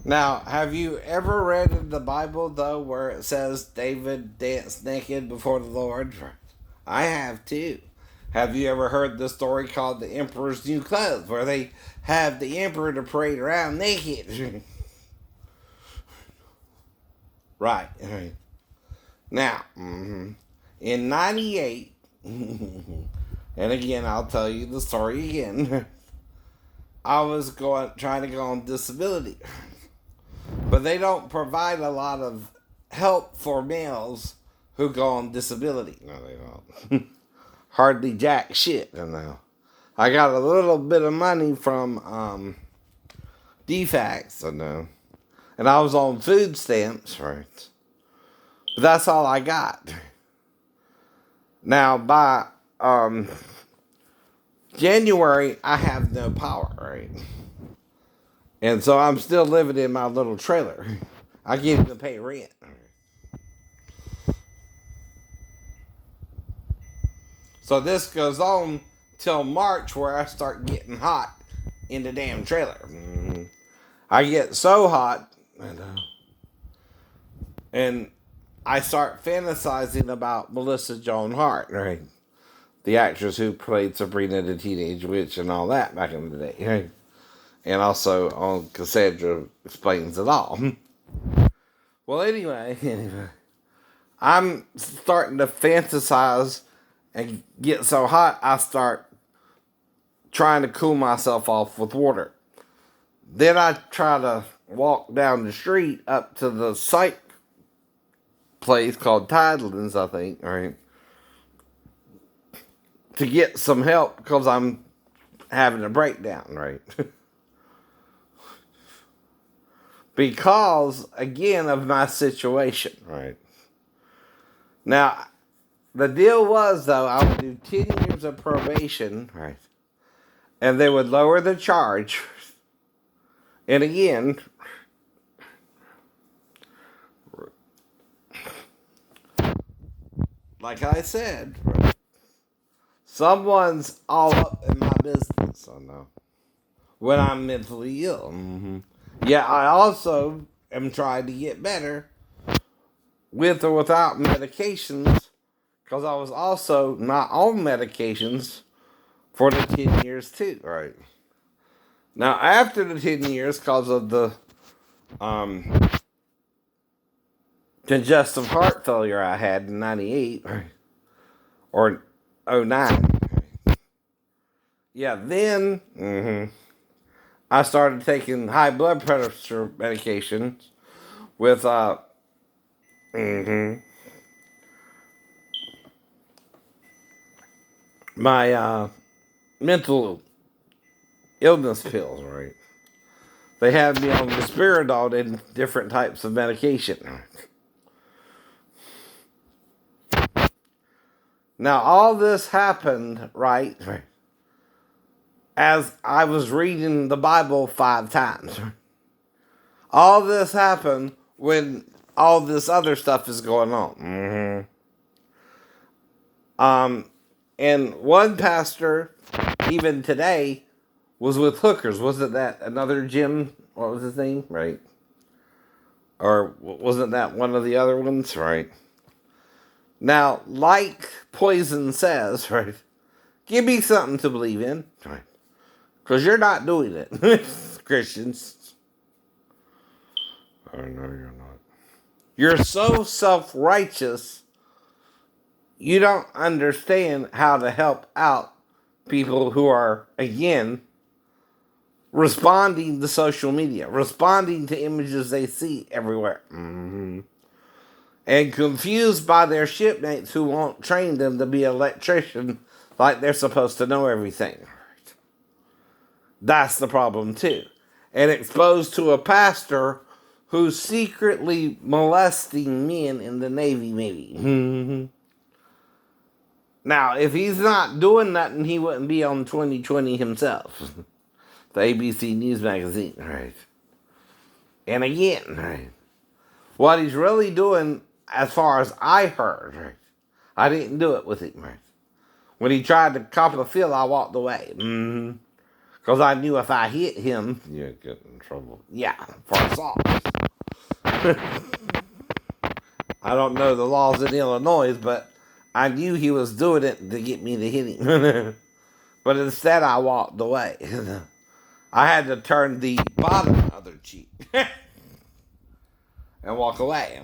Now, have you ever read in the Bible, though, where it says David danced naked before the Lord? I have too. Have you ever heard the story called The Emperor's New Clothes, where they have the emperor to parade around naked? Right. Now, in 98, and again, I'll tell you the story again. I was trying to go on disability, but they don't provide a lot of help for males who go on disability. No, they don't. Hardly jack shit. I know. I got a little bit of money from DFACS. I know, and I was on food stamps, right? But that's all I got. Now by January, I have no power, right? And so I'm still living in my little trailer. I can't even pay rent. So this goes on till March, where I start getting hot in the damn trailer. I get so hot, and I start fantasizing about Melissa Joan Hart, right? The actress who played Sabrina the Teenage Witch and all that back in the day, right? And also on Cassandra Explains It All. Well, anyway, I'm starting to fantasize and get so hot, I start trying to cool myself off with water. Then I try to walk down the street up to the psych place called Tidelands, I think, right? To get some help because I'm having a breakdown, right? Because, again, of my situation, right? Now, the deal was, though, I would do 10 years of probation, right? And they would lower the charge. And again, like I said, right? Someone's all up in my business, I know, when I'm mentally ill. Yeah, I also am trying to get better with or without medications, because I was also not on medications for the 10 years too, right? Now, after the 10 years, because of the congestive heart failure I had in 98, right? Or 09. Yeah, then I started taking high blood pressure medications with my mental illness pills, right? They had me on risperidone and different types of medication. Now, all this happened, right, as I was reading the Bible 5 times. All this happened when all this other stuff is going on. And one pastor, even today, was with hookers. Wasn't that another Jim? What was his name? Right. Or wasn't that one of the other ones? Right. Now, like Poison says, right, give me something to believe in. Right. Because you're not doing it, Christians. I know you're not. You're so self-righteous, you don't understand how to help out people who are, again, responding to social media, responding to images they see everywhere. And confused by their shipmates who won't train them to be an electrician like they're supposed to know everything. That's the problem too. And exposed to a pastor who's secretly molesting men in the Navy, maybe. Now, if he's not doing nothing, he wouldn't be on 2020 himself. The ABC News magazine, right? And again, right? What he's really doing, as far as I heard, right? I didn't do it with him, right? When he tried to cop the field, I walked away. Because Because I knew if I hit him, you'd get in trouble. Yeah, for assault. I don't know the laws in Illinois, but I knew he was doing it to get me to hit him. But instead, I walked away. I had to turn the bottom other cheek and walk away.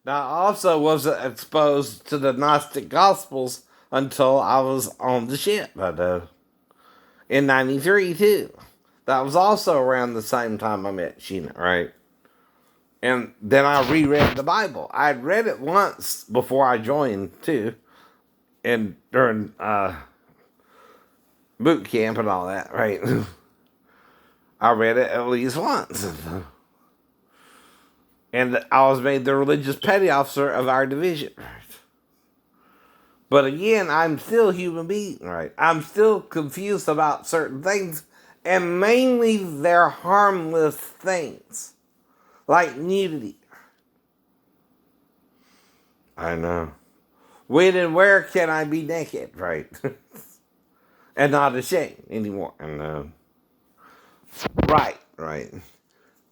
Now, I also wasn't exposed to the Gnostic Gospels until I was on the ship. In 93, too. That was also around the same time I met Sheena, right? And then I reread the Bible. I'd read it once before I joined, too. And during boot camp and all that, right? I read it at least once. And I was made the religious petty officer of our division, right? But again, I'm still a human being, right? I'm still confused about certain things, and mainly they're harmless things, like nudity. I know. When and where can I be naked, right? And not ashamed anymore. I know. Right.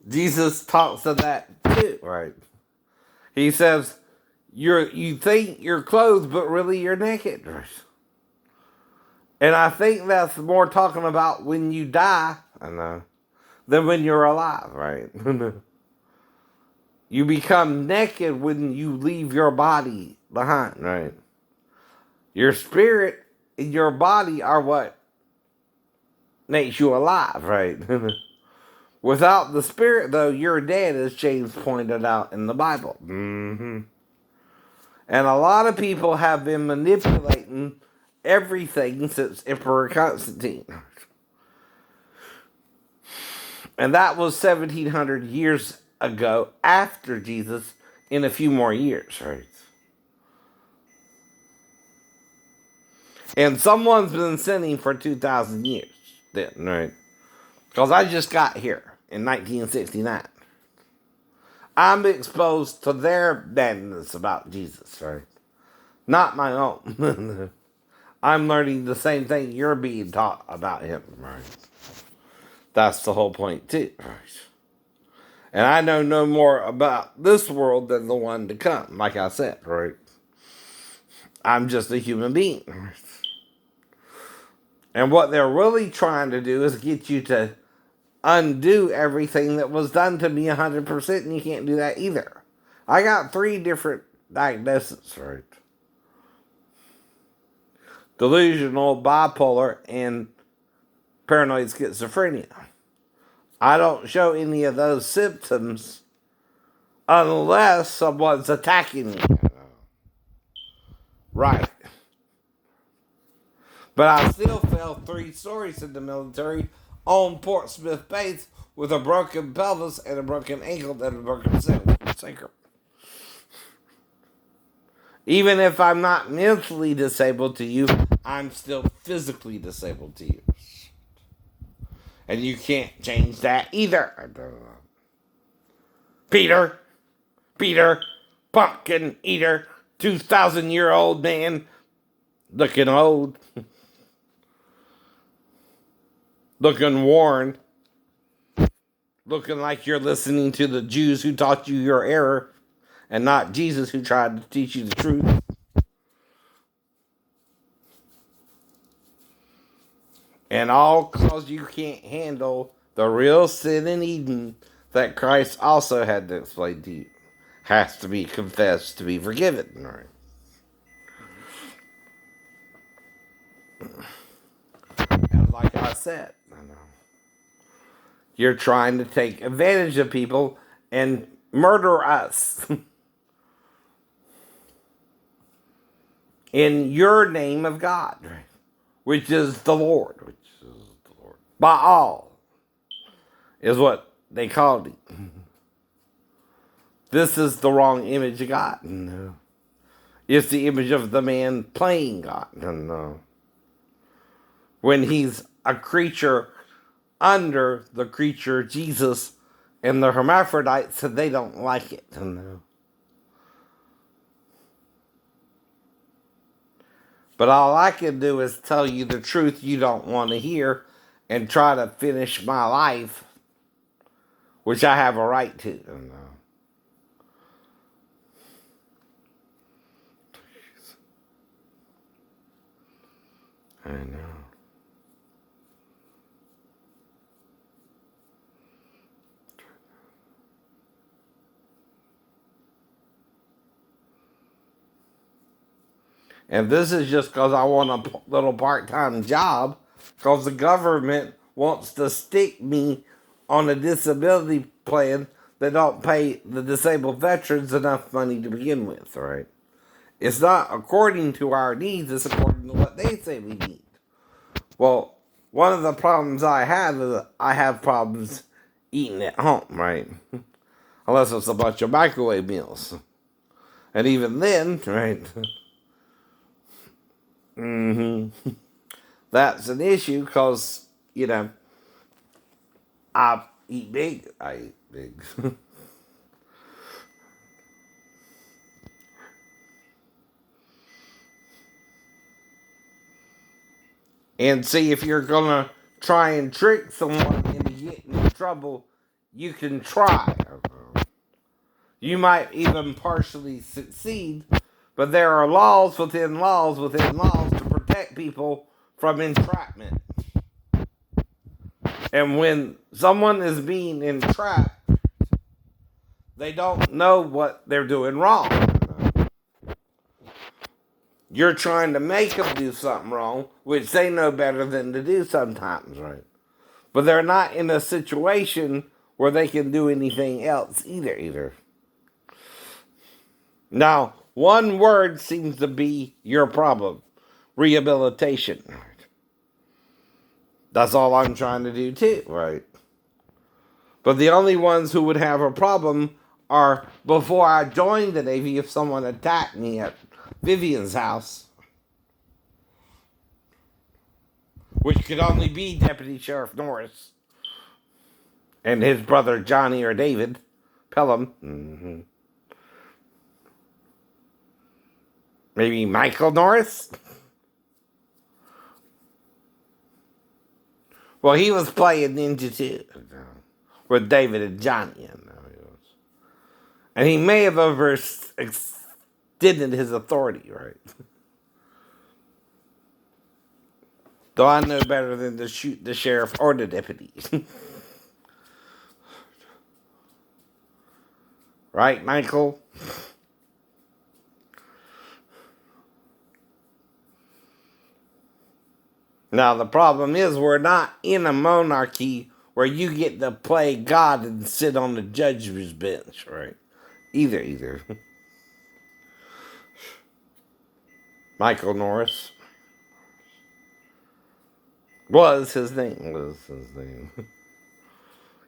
Jesus talks of that too, right? He says, you think you're clothed, but really you're naked, right? And I think that's more talking about when you die, I know, than when you're alive, right? You become naked when you leave your body behind, right? Your spirit and your body are what makes you alive, right? Without the spirit, though, you're dead, as James pointed out in the Bible. Mm-hmm. And a lot of people have been manipulating everything since Emperor Constantine. And that was 1700 years ago after Jesus in a few more years, right? And someone's been sinning for 2,000 years then, right? Because I just got here in 1969. I'm exposed to their madness about Jesus, right? Not my own. I'm learning the same thing you're being taught about him, right? That's the whole point, too, right? And I know no more about this world than the one to come, like I said, right? I'm just a human being. Right? And what they're really trying to do is get you to undo everything that was done to me 100%, and you can't do that either. I got 3 different diagnoses, right? Delusional, bipolar, and paranoid schizophrenia. I don't show any of those symptoms unless someone's attacking me. Right. But I still fell 3 stories in the military on Portsmouth base with a broken pelvis and a broken ankle and a broken sacrum. Even if I'm not mentally disabled to you, I'm still physically disabled to you. And you can't change that either. Peter, pumpkin eater, 2,000-year-old man, looking old, looking worn, looking like you're listening to the Jews who taught you your error, and not Jesus who tried to teach you the truth. And all because you can't handle the real sin in Eden that Christ also had to explain to you. Has to be confessed to be forgiven, right? And like I said, you're trying to take advantage of people and murder us in your name of God, right? Which is the Lord. Baal is what they called him. This is the wrong image of God. No. It's the image of the man playing God. No. When he's a creature under the creature Jesus, and the hermaphrodites said they don't like it. No. But all I can do is tell you the truth you don't want to hear and try to finish my life, which I have a right to. I know. And this is just because I want a little part-time job, because the government wants to stick me on a disability plan that don't pay the disabled veterans enough money to begin with, right? It's not according to our needs, it's according to what they say we need. Well, one of the problems I have is I have problems eating at home, right? Unless it's a bunch of microwave meals. And even then, right? That's an issue because, I eat big. I eat big. And see, if you're going to try and trick someone into getting in trouble, you can try. You might even partially succeed, but there are laws within laws within laws to protect people from entrapment. And when someone is being entrapped, they don't know what they're doing wrong. You're trying to make them do something wrong, which they know better than to do sometimes, right? But they're not in a situation where they can do anything else either. Now, one word seems to be your problem: rehabilitation. That's all I'm trying to do too, right? But the only ones who would have a problem are before I joined the Navy, if someone attacked me at Vivian's house, which could only be Deputy Sheriff Norris and his brother Johnny or David Pelham. Maybe Michael Norris? Well, he was playing Ninja too, with David and Johnny. And he may have extended his authority, right? Though I know better than to shoot the sheriff or the deputies. Right, Michael? Now, the problem is we're not in a monarchy where you get to play God and sit on the judge's bench, right? Either. Michael Norris was his name.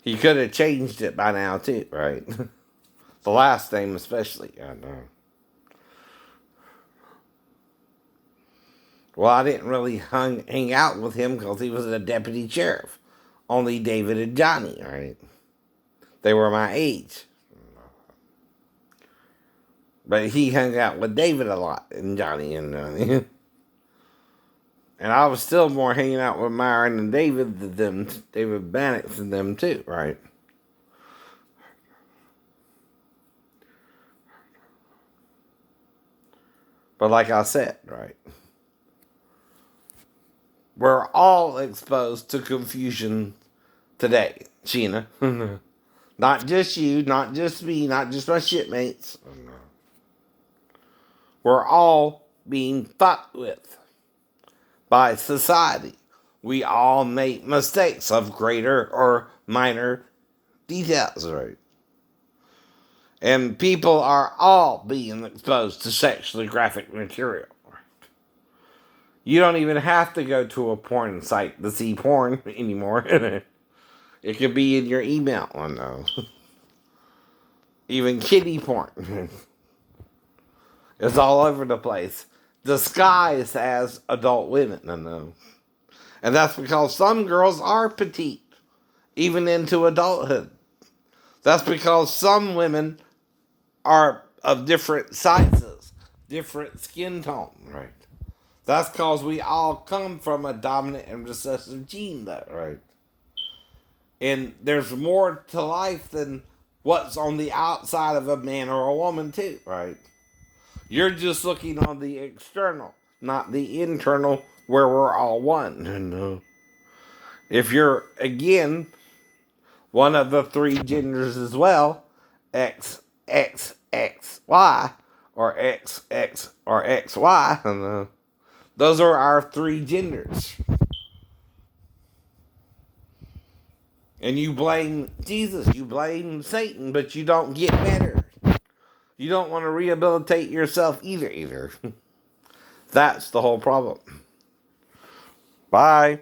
He could have changed it by now, too, right? The last name especially, I know. Well, I didn't really hang out with him because he was a deputy sheriff. Only David and Johnny, right? They were my age. But he hung out with David a lot, and Johnny and Johnny. And I was still more hanging out with Myron and David than them, David Bannock and them too, right? But like I said, right? We're all exposed to confusion today, Sheena. Not just you, not just me, not just my shipmates. We're all being fucked with by society. We all make mistakes of greater or minor details, right? And people are all being exposed to sexually graphic material. You don't even have to go to a porn site to see porn anymore. It could be in your email. I know. Even kiddie porn. It's all over the place. Disguised as adult women. I know. And that's because some girls are petite, even into adulthood. That's because some women are of different sizes, different skin tone, right? That's because we all come from a dominant and recessive gene, though, right? And there's more to life than what's on the outside of a man or a woman, too, right? You're just looking on the external, not the internal, where we're all one. And if you're, again, one of the three genders as well, X, X, X, Y, or X, X, or XY, and those are our three genders. And you blame Jesus, you blame Satan, but you don't get better. You don't want to rehabilitate yourself either. That's the whole problem. Bye.